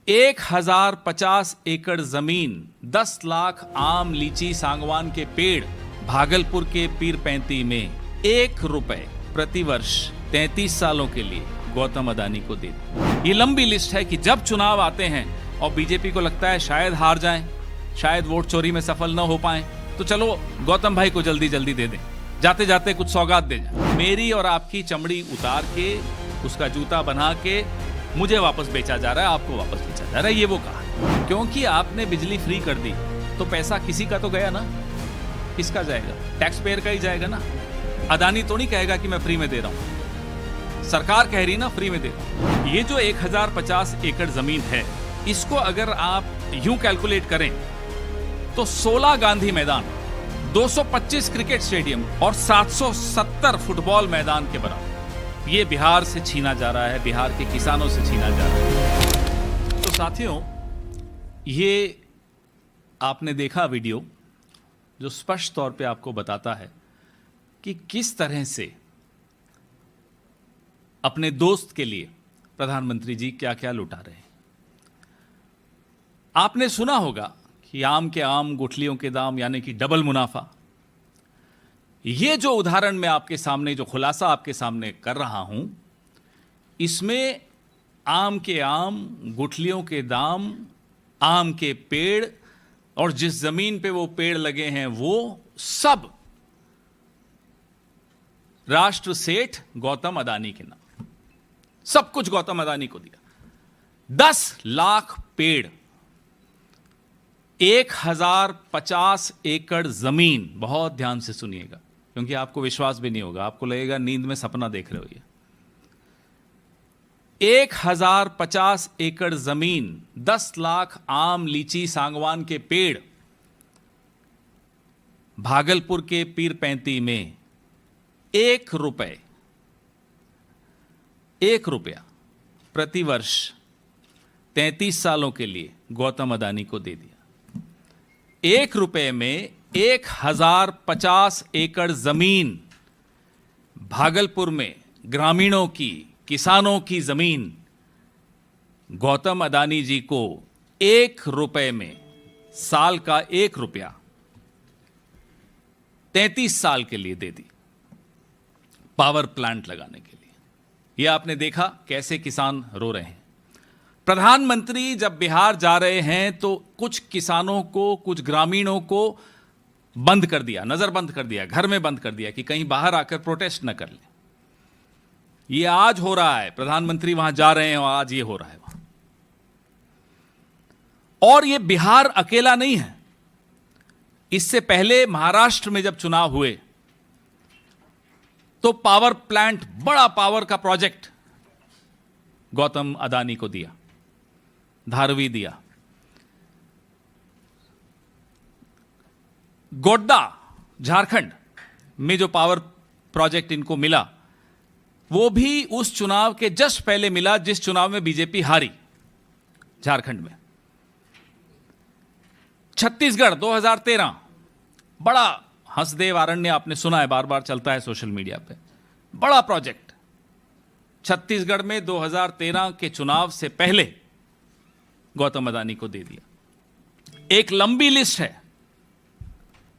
1050 एकड़ जमीन, 10 लाख आम लीची सांगवान के पेड़ भागलपुर के पीरपैंती में 1 रुपए प्रति वर्ष 33 सालों के लिए गौतम अदानी को दे दी। ये लंबी लिस्ट है कि जब चुनाव आते हैं और बीजेपी को लगता है शायद हार जाएं, शायद वोट चोरी में सफल न हो पाएं, तो चलो गौतम भाई को जल्दी जल्दी दे दें, जाते जाते कुछ सौगात दे जाए। मेरी और आपकी चमड़ी उतार के उसका जूता बना के मुझे वापस बेचा जा रहा है, आपको वापस बेचा जा रहा है, ये वो कहा। क्योंकि आपने बिजली फ्री कर दी तो पैसा किसी का तो गया ना, किसका जाएगा? टैक्स पेयर का ही जाएगा ना। अदानी तो नहीं कहेगा कि मैं फ्री में दे रहा हूं, सरकार कह रही ना फ्री में दे रहा हूं। ये जो 1050 एकड़ जमीन है, इसको अगर आप यूं कैलकुलेट करें तो 16 गांधी मैदान, 225 क्रिकेट स्टेडियम और 770 फुटबॉल मैदान के बराबर ये बिहार से छीना जा रहा है, बिहार के किसानों से छीना जा रहा है। तो साथियों, ये आपने देखा वीडियो जो स्पष्ट तौर पे आपको बताता है कि किस तरह से अपने दोस्त के लिए प्रधानमंत्री जी क्या क्या लुटा रहे हैं। आपने सुना होगा कि आम के आम गुठलियों के दाम, यानी कि डबल मुनाफा। ये जो उदाहरण मैं आपके सामने, जो खुलासा आपके सामने कर रहा हूं, इसमें आम के आम, गुठलियों के दाम, आम के पेड़ और जिस जमीन पे वो पेड़ लगे हैं वो सब राष्ट्र सेठ गौतम अदानी के नाम, सब कुछ गौतम अदानी को दिया। 10 लाख पेड़, 1050 एकड़ जमीन, बहुत ध्यान से सुनिएगा क्योंकि आपको विश्वास भी नहीं होगा, आपको लगेगा नींद में सपना देख रहे हो। ये 1050 एकड़ जमीन, 10 लाख आम लीची सांगवान के पेड़ भागलपुर के पीरपैंती में 1 रुपया प्रति वर्ष 33 सालों के लिए गौतम अदानी को दे दिया। 1 रुपये में 1050 एकड़ जमीन, भागलपुर में ग्रामीणों की, किसानों की जमीन गौतम अदानी जी को 1 रुपये में, साल का 1 रुपया 33 साल के लिए दे दी, पावर प्लांट लगाने के लिए। यह आपने देखा कैसे किसान रो रहे हैं। प्रधानमंत्री जब बिहार जा रहे हैं तो कुछ किसानों को, कुछ ग्रामीणों को बंद कर दिया, नजर बंद कर दिया, घर में बंद कर दिया कि कहीं बाहर आकर प्रोटेस्ट न कर ले। ये आज हो रहा है, प्रधानमंत्री वहां जा रहे हैं और आज ये हो रहा है वहां। और ये बिहार अकेला नहीं है। इससे पहले महाराष्ट्र में जब चुनाव हुए तो पावर प्लांट, बड़ा पावर का प्रोजेक्ट गौतम अदानी को दिया, धारवी दिया। गोड्डा, झारखंड में जो पावर प्रोजेक्ट इनको मिला, वो भी उस चुनाव के जस्ट पहले मिला जिस चुनाव में बीजेपी हारी, झारखंड में। छत्तीसगढ़ 2013, बड़ा हंसदेव अरण्य, आपने सुना है, बार बार चलता है सोशल मीडिया पे, बड़ा प्रोजेक्ट छत्तीसगढ़ में 2013 के चुनाव से पहले गौतम अदानी को दे दिया। एक लंबी लिस्ट है,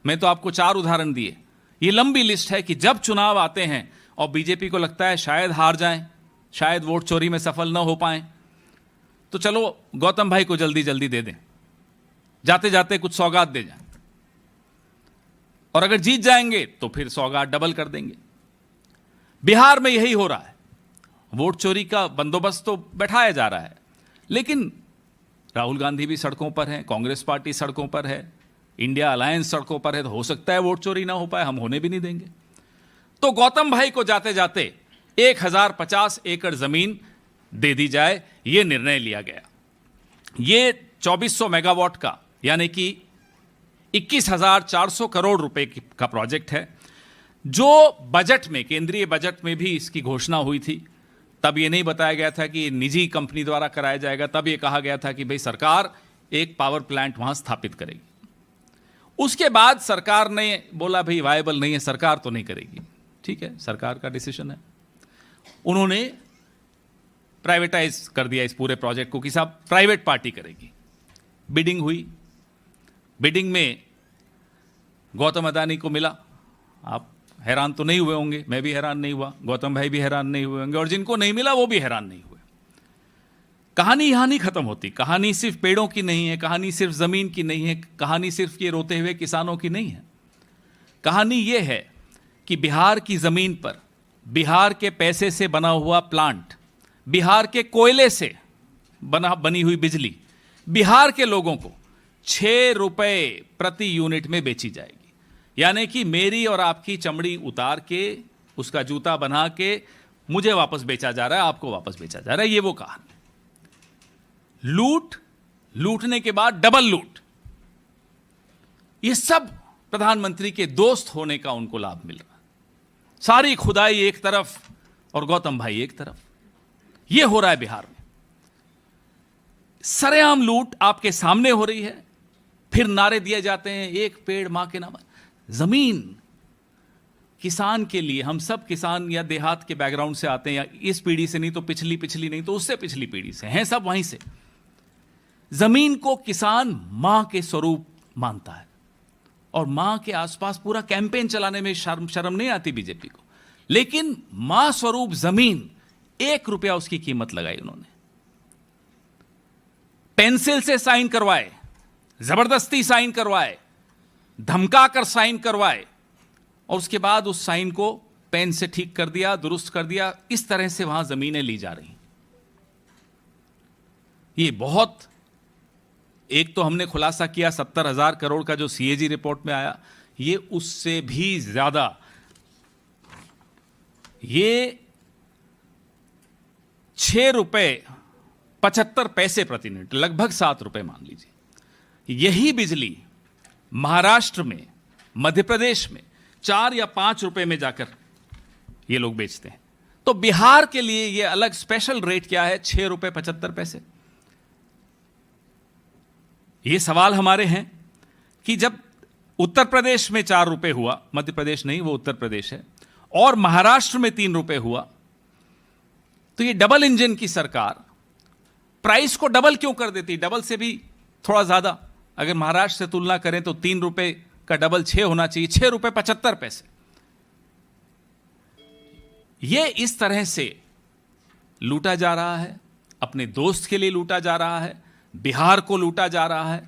मैं तो आपको 4 उदाहरण दिए। ये लंबी लिस्ट है कि जब चुनाव आते हैं और बीजेपी को लगता है शायद हार जाएं, शायद वोट चोरी में सफल न हो पाएं, तो चलो गौतम भाई को जल्दी जल्दी दे दें, जाते जाते कुछ सौगात दे जाएं, और अगर जीत जाएंगे तो फिर सौगात डबल कर देंगे। बिहार में यही हो रहा है। वोट चोरी का बंदोबस्त तो बैठाया जा रहा है, लेकिन राहुल गांधी भी सड़कों पर हैं, कांग्रेस पार्टी सड़कों पर है, इंडिया अलायंस सड़कों पर है, तो हो सकता है वोट चोरी ना हो पाए, हम होने भी नहीं देंगे। तो गौतम भाई को जाते जाते 1050 एकड़ जमीन दे दी जाए, यह निर्णय लिया गया। ये 2400 मेगावाट का, यानी कि 21,400 करोड़ रुपए का प्रोजेक्ट है, जो बजट में, केंद्रीय बजट में भी इसकी घोषणा हुई थी। तब यह नहीं बताया गया था कि निजी कंपनी द्वारा कराया जाएगा, तब यह कहा गया था कि भाई सरकार एक पावर प्लांट वहां स्थापित करेगी। उसके बाद सरकार ने बोला भाई वायबल नहीं है, सरकार तो नहीं करेगी। ठीक है, सरकार का डिसीजन है। उन्होंने प्राइवेटाइज कर दिया इस पूरे प्रोजेक्ट को कि साहब प्राइवेट पार्टी करेगी। बिडिंग हुई, बिडिंग में गौतम अदानी को मिला। आप हैरान तो नहीं हुए होंगे, मैं भी हैरान नहीं हुआ, गौतम भाई भी हैरान नहीं हुए होंगे, और जिनको नहीं मिला वो भी हैरान नहीं हुए। कहानी यहां नहीं खत्म होती। कहानी सिर्फ पेड़ों की नहीं है, कहानी सिर्फ जमीन की नहीं है, कहानी सिर्फ ये रोते हुए किसानों की नहीं है। कहानी ये है कि बिहार की जमीन पर बिहार के पैसे से बना हुआ प्लांट, बिहार के कोयले से बनी हुई बिजली बिहार के लोगों को 6 रुपए प्रति यूनिट में बेची जाएगी। यानी कि मेरी और आपकी चमड़ी उतार के, उसका जूता बना के मुझे वापस बेचा जा रहा है, आपको वापस बेचा जा रहा है। ये वो कहानी। लूट, लूटने के बाद डबल लूट, ये सब प्रधानमंत्री के दोस्त होने का उनको लाभ मिल रहा है। सारी खुदाई एक तरफ और गौतम भाई एक तरफ। ये हो रहा है बिहार में। सरेआम लूट आपके सामने हो रही है, फिर नारे दिए जाते हैं, एक पेड़ मां के नाम। जमीन किसान के लिए, हम सब किसान या देहात के बैकग्राउंड से आते हैं, या इस पीढ़ी से नहीं तो पिछली नहीं तो उससे पिछली पीढ़ी से हैं, सब वहीं से। जमीन को किसान मां के स्वरूप मानता है, और मां के आसपास पूरा कैंपेन चलाने में शर्म नहीं आती बीजेपी को। लेकिन मां स्वरूप जमीन, 1 रुपया उसकी कीमत लगाई उन्होंने। पेंसिल से साइन करवाए, जबरदस्ती साइन करवाए, धमकाकर साइन करवाए, और उसके बाद उस साइन को पेन से ठीक कर दिया, दुरुस्त कर दिया। इस तरह से वहां जमीनें ली जा रही। ये बहुत, एक तो हमने खुलासा किया 70,000 करोड़ का जो सीएजी रिपोर्ट में आया, ये उससे भी ज्यादा। ये 6 रुपए 75 पैसे प्रति यूनिट, लगभग 7 रुपए मान लीजिए। यही बिजली महाराष्ट्र में, मध्य प्रदेश में 4 या 5 रुपए में जाकर ये लोग बेचते हैं। तो बिहार के लिए ये अलग स्पेशल रेट क्या है? 6 रुपए 75 पैसे। ये सवाल हमारे हैं कि जब उत्तर प्रदेश में 4 रुपए हुआ, मध्य प्रदेश नहीं वो उत्तर प्रदेश है, और महाराष्ट्र में 3 रुपए हुआ, तो ये डबल इंजन की सरकार प्राइस को डबल क्यों कर देती? डबल से भी थोड़ा ज्यादा, अगर महाराष्ट्र से तुलना करें तो 3 रुपए का डबल 6 होना चाहिए, 6 रुपए 75 पैसे। ये इस तरह से लूटा जा रहा है, अपने दोस्त के लिए लूटा जा रहा है, बिहार को लूटा जा रहा है।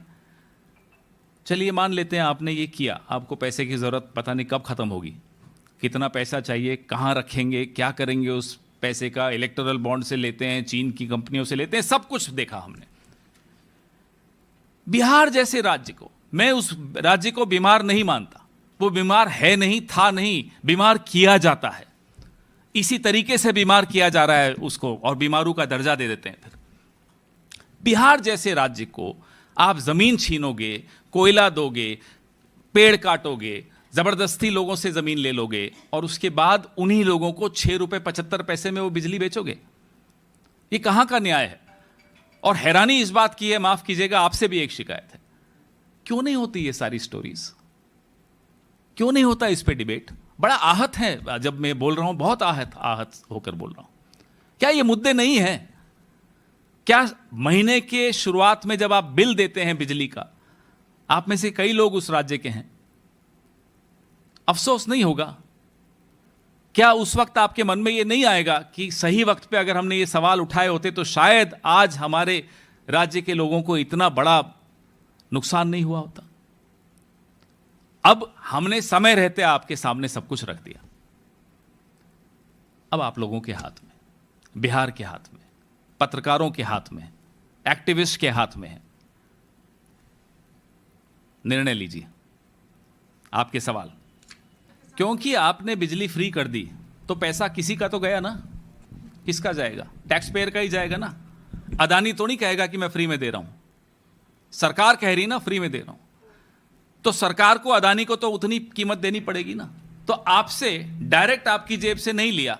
चलिए मान लेते हैं आपने ये किया, आपको पैसे की जरूरत पता नहीं कब खत्म होगी, कितना पैसा चाहिए, कहां रखेंगे, क्या करेंगे उस पैसे का, इलेक्टोरल बॉन्ड से लेते हैं, चीन की कंपनियों से लेते हैं, सब कुछ देखा हमने। बिहार जैसे राज्य को, मैं उस राज्य को बीमार नहीं मानता, वो बीमार है नहीं, था नहीं, बीमार किया जाता है। इसी तरीके से बीमार किया जा रहा है उसको, और बीमारू का दर्जा दे देते हैं। फिर बिहार जैसे राज्य को आप जमीन छीनोगे, कोयला दोगे, पेड़ काटोगे, जबरदस्ती लोगों से जमीन ले लोगे, और उसके बाद उन्हीं लोगों को 6 रुपए 75 पैसे में वो बिजली बेचोगे। ये कहां का न्याय है? और हैरानी इस बात की है, माफ कीजिएगा, आपसे भी एक शिकायत है, क्यों नहीं होती ये सारी स्टोरीज? क्यों नहीं होता इस पे डिबेट? बड़ा आहत है जब मैं बोल रहा हूं, बहुत आहत होकर बोल रहा हूं। क्या ये मुद्दे नहीं है? क्या महीने के शुरुआत में जब आप बिल देते हैं बिजली का, आप में से कई लोग उस राज्य के हैं, अफसोस नहीं होगा? क्या उस वक्त आपके मन में यह नहीं आएगा कि सही वक्त पे अगर हमने ये सवाल उठाए होते तो शायद आज हमारे राज्य के लोगों को इतना बड़ा नुकसान नहीं हुआ होता? अब हमने समय रहते आपके सामने सब कुछ रख दिया। अब आप लोगों के हाथ में, बिहार के हाथ में, पत्रकारों के हाथ में, एक्टिविस्ट के हाथ में है। निर्णय लीजिए। आपके सवाल, क्योंकि आपने बिजली फ्री कर दी तो पैसा किसी का तो गया ना? किसका जाएगा? टैक्स पेयर का ही जाएगा ना। अदानी तो नहीं कहेगा कि मैं फ्री में दे रहा हूं, सरकार कह रही ना फ्री में दे रहा हूं, तो सरकार को, अदानी को तो उतनी कीमत देनी पड़ेगी ना। तो आपसे डायरेक्ट आपकी जेब से नहीं लिया,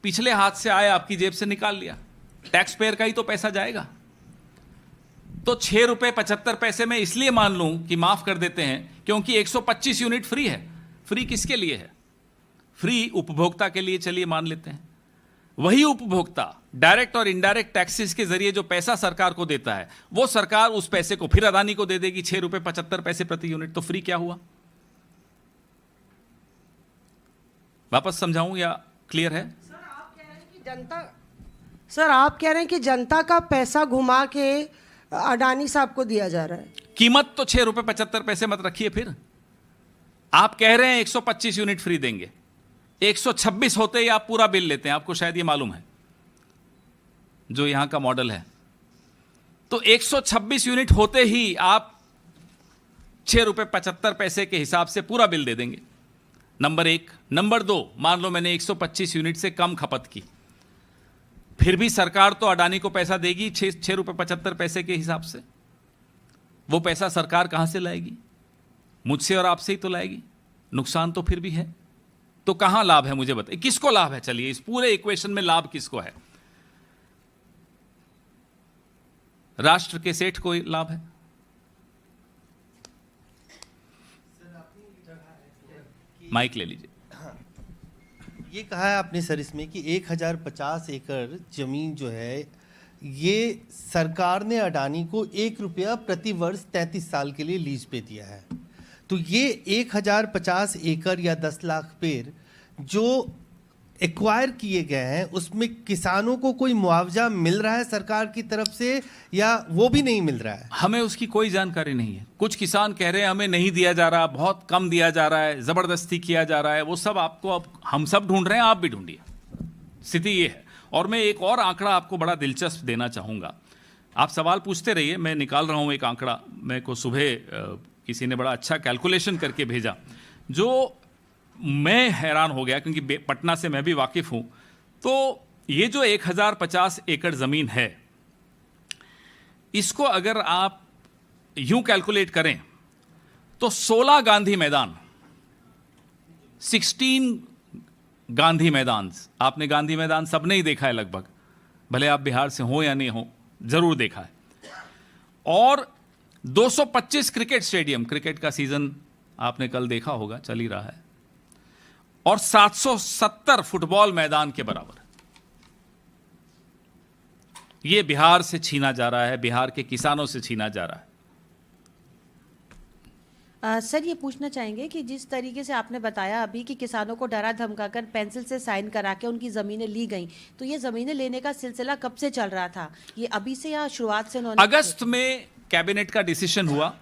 पिछले हाथ से आया, आपकी जेब से निकाल लिया, टैक्स पेयर का ही तो पैसा जाएगा। तो 6 रुपए 75 पैसे में इसलिए मान लूं कि माफ कर देते हैं क्योंकि 125 यूनिट फ्री है। फ्री किसके लिए है? फ्री उपभोक्ता के लिए। चलिए मान लेते हैं, वही उपभोक्ता डायरेक्ट और इनडायरेक्ट टैक्सेस के जरिए जो पैसा सरकार को देता है, वो सरकार उस पैसे को फिर अदानी को दे देगी 6.75 रुपए प्रति यूनिट। तो फ्री क्या हुआ? वापस समझाऊं या क्लियर है? सर आप कह रहे हैं कि जनता का पैसा घुमा के अडानी साहब को दिया जा रहा है। कीमत तो 6.75 रुपए मत रखिए। फिर आप कह रहे हैं 125 यूनिट फ्री देंगे, 126 होते ही आप पूरा बिल लेते हैं। आपको शायद ये मालूम है जो यहां का मॉडल है। तो 126 यूनिट होते ही आप 6.75 रुपए के हिसाब से पूरा बिल दे देंगे, नंबर एक। नंबर दो, मान लो मैंने 125 यूनिट से कम खपत की, फिर भी सरकार तो अडानी को पैसा देगी 6.75 रुपए के हिसाब से। वो पैसा सरकार कहां से लाएगी? मुझसे और आपसे ही तो लाएगी। नुकसान तो फिर भी है। तो कहां लाभ है मुझे बताइए, किसको लाभ है? चलिए, इस पूरे इक्वेशन में लाभ किसको है? राष्ट्र के सेठ को लाभ है। माइक ले लीजिए। ये कहा है आपने सर इसमें कि 1050 एकड़ जमीन जो है ये सरकार ने अडानी को 1 रुपया प्रति वर्ष 33 साल के लिए लीज पे दिया है। तो ये 1050 एकड़ या 10 लाख पेड़ जो एक्वायर किए गए हैं उसमें किसानों को कोई मुआवजा मिल रहा है सरकार की तरफ से या वो भी नहीं मिल रहा है? हमें उसकी कोई जानकारी नहीं है। कुछ किसान कह रहे हैं हमें नहीं दिया जा रहा, बहुत कम दिया जा रहा है, जबरदस्ती किया जा रहा है। वो सब आपको, अब हम सब ढूंढ रहे हैं, आप भी ढूंढिए। स्थिति ये है। और मैं एक और आंकड़ा आपको बड़ा दिलचस्प देना चाहूँगा। आप सवाल पूछते रहिए, मैं निकाल रहा हूँ एक आंकड़ा। मेरे को सुबह किसी ने बड़ा अच्छा कैलकुलेशन करके भेजा, जो मैं हैरान हो गया, क्योंकि पटना से मैं भी वाकिफ हूँ। तो ये जो 1050 एकड़ ज़मीन है, इसको अगर आप यूं कैलकुलेट करें तो 16 गांधी मैदान, 16 गांधी मैदान। आपने गांधी मैदान सबने ही देखा है लगभग, भले आप बिहार से हो या नहीं हो, जरूर देखा है। और 225 क्रिकेट स्टेडियम, क्रिकेट का सीजन आपने कल देखा होगा, चल ही रहा है। और 770 फुटबॉल मैदान के बराबर ये बिहार से छीना जा रहा है, बिहार के किसानों से छीना जा रहा है। सर ये पूछना चाहेंगे कि जिस तरीके से आपने बताया अभी कि किसानों को डरा धमकाकर पेंसिल से साइन करा के उनकी ज़मीनें ली गई, तो ये ज़मीनें लेने का सिलसिला कब से चल रहा था? ये अभी से या शुरुआत से उन्होंने? अगस्त में कैबिनेट का डिसीजन हुआ,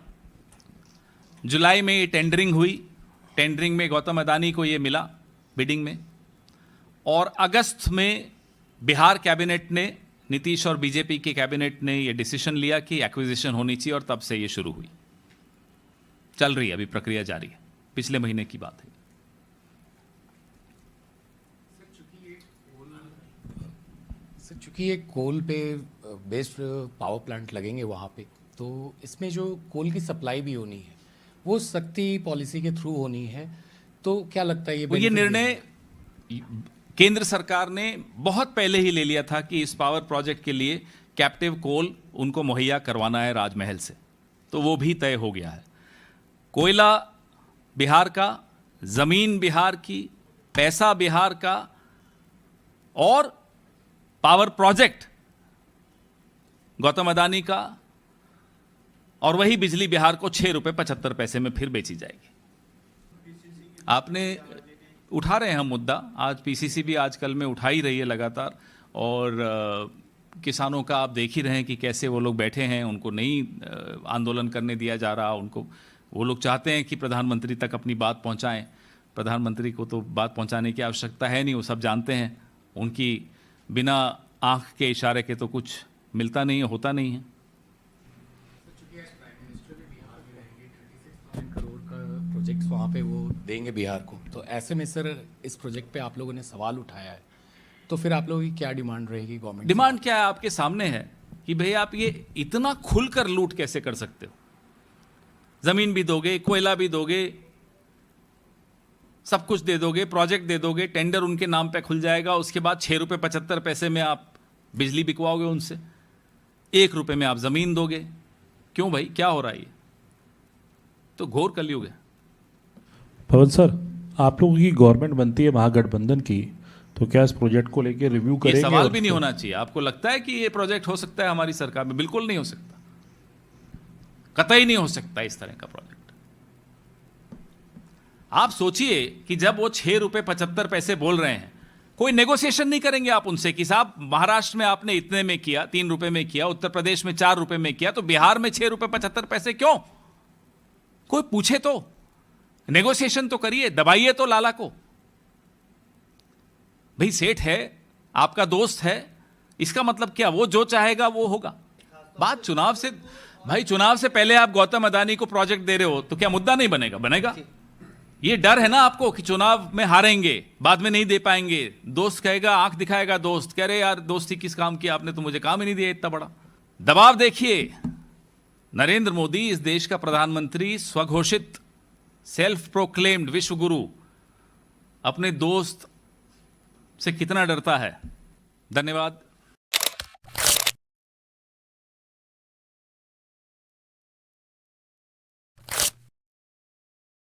जुलाई में ये टेंडरिंग हुई, टेंडरिंग में गौतम अडानी को ये मिला बिडिंग में, और अगस्त में बिहार कैबिनेट ने, नीतीश और बीजेपी के कैबिनेट ने ये डिसीजन लिया कि एक्विजिशन होनी चाहिए, और तब से ये शुरू हुई। चल रही है, अभी प्रक्रिया जारी है, पिछले महीने की बात है। सर चूंकि ये कोल पे बेस्ड पावर प्लांट लगेंगे वहाँ पे, तो इसमें जो कोल की सप्लाई भी होनी है वो सख्ती पॉलिसी के थ्रू होनी है। तो क्या लगता है ये निर्णय केंद्र सरकार ने बहुत पहले ही ले लिया था कि इस पावर प्रोजेक्ट के लिए कैप्टिव कोल उनको मुहैया करवाना है राजमहल से, तो वो भी तय हो गया है। कोयला बिहार का, जमीन बिहार की, पैसा बिहार का, और पावर प्रोजेक्ट गौतम अडानी का, और वही बिजली बिहार को 6.75 रुपए में फिर बेची जाएगी। आपने उठा रहे हैं हम मुद्दा, आज पीसीसी भी आजकल में उठा ही रही है लगातार, और किसानों का आप देख ही रहे हैं कि कैसे वो लोग बैठे हैं, उनको नहीं आंदोलन करने दिया जा रहा। उनको, वो लोग चाहते हैं कि प्रधानमंत्री तक अपनी बात पहुंचाएं। प्रधानमंत्री को तो बात पहुंचाने की आवश्यकता है नहीं, वो सब जानते हैं। उनकी बिना आंख के इशारे के तो कुछ मिलता नहीं है, होता नहीं है। प्रोजेक्ट्स वहाँ पे वो देंगे बिहार को, तो ऐसे में सर इस प्रोजेक्ट पे आप लोगों ने सवाल उठाया है, तो फिर आप लोगों की क्या डिमांड रहेगी गवर्नमेंट? डिमांड क्या है? आपके सामने है कि भाई आप ये इतना खुलकर लूट कैसे कर सकते हो? जमीन भी दोगे, कोयला भी दोगे, सब कुछ दे दोगे, प्रोजेक्ट दे दोगे, टेंडर उनके नाम पे खुल जाएगा, उसके बाद 6.75 में आप बिजली बिकवाओगे उनसे, 1 रुपए में आप जमीन दोगे। क्यों भाई, क्या हो रहा है? ये तो घोर कलयुग है। पवन सर, आप लोगों की गवर्नमेंट बनती है महागठबंधन की, तो क्या इस प्रोजेक्ट को लेके रिव्यू ये करेंगे? सवाल और भी नहीं होना चाहिए। आपको लगता है कि ये प्रोजेक्ट हो सकता है हमारी सरकार में? बिल्कुल नहीं हो सकता, कतई नहीं हो सकता इस तरह का प्रोजेक्ट। आप सोचिए कि जब वो 6 रुपए 75 पैसे बोल रहे हैं, कोई नेगोशिएशन नहीं करेंगे आप उनसे कि साहब महाराष्ट्र में आपने इतने में किया, 3 रुपए में किया, उत्तर प्रदेश में 4 रुपए में किया, तो बिहार में 6 रुपए 75 पैसे क्यों? कोई पूछे तो, नेगोशिएशन तो करिए, दबाइए तो लाला को। भाई सेठ है, आपका दोस्त है, इसका मतलब क्या? वो जो चाहेगा वो होगा। बात चुनाव से, भाई चुनाव से पहले आप गौतम अदानी को प्रोजेक्ट दे रहे हो तो क्या मुद्दा नहीं बनेगा? बनेगा। ये डर है ना आपको कि चुनाव में हारेंगे, बाद में नहीं दे पाएंगे, दोस्त कहेगा, आंख दिखाएगा दोस्त, कह रहे यार दोस्ती किस काम की, आपने तो मुझे काम ही नहीं दिया इतना बड़ा। दबाव देखिए, नरेंद्र मोदी इस देश का प्रधानमंत्री, स्वघोषित सेल्फ प्रोक्लेम्ड विश्व गुरु, अपने दोस्त से कितना डरता है। धन्यवाद।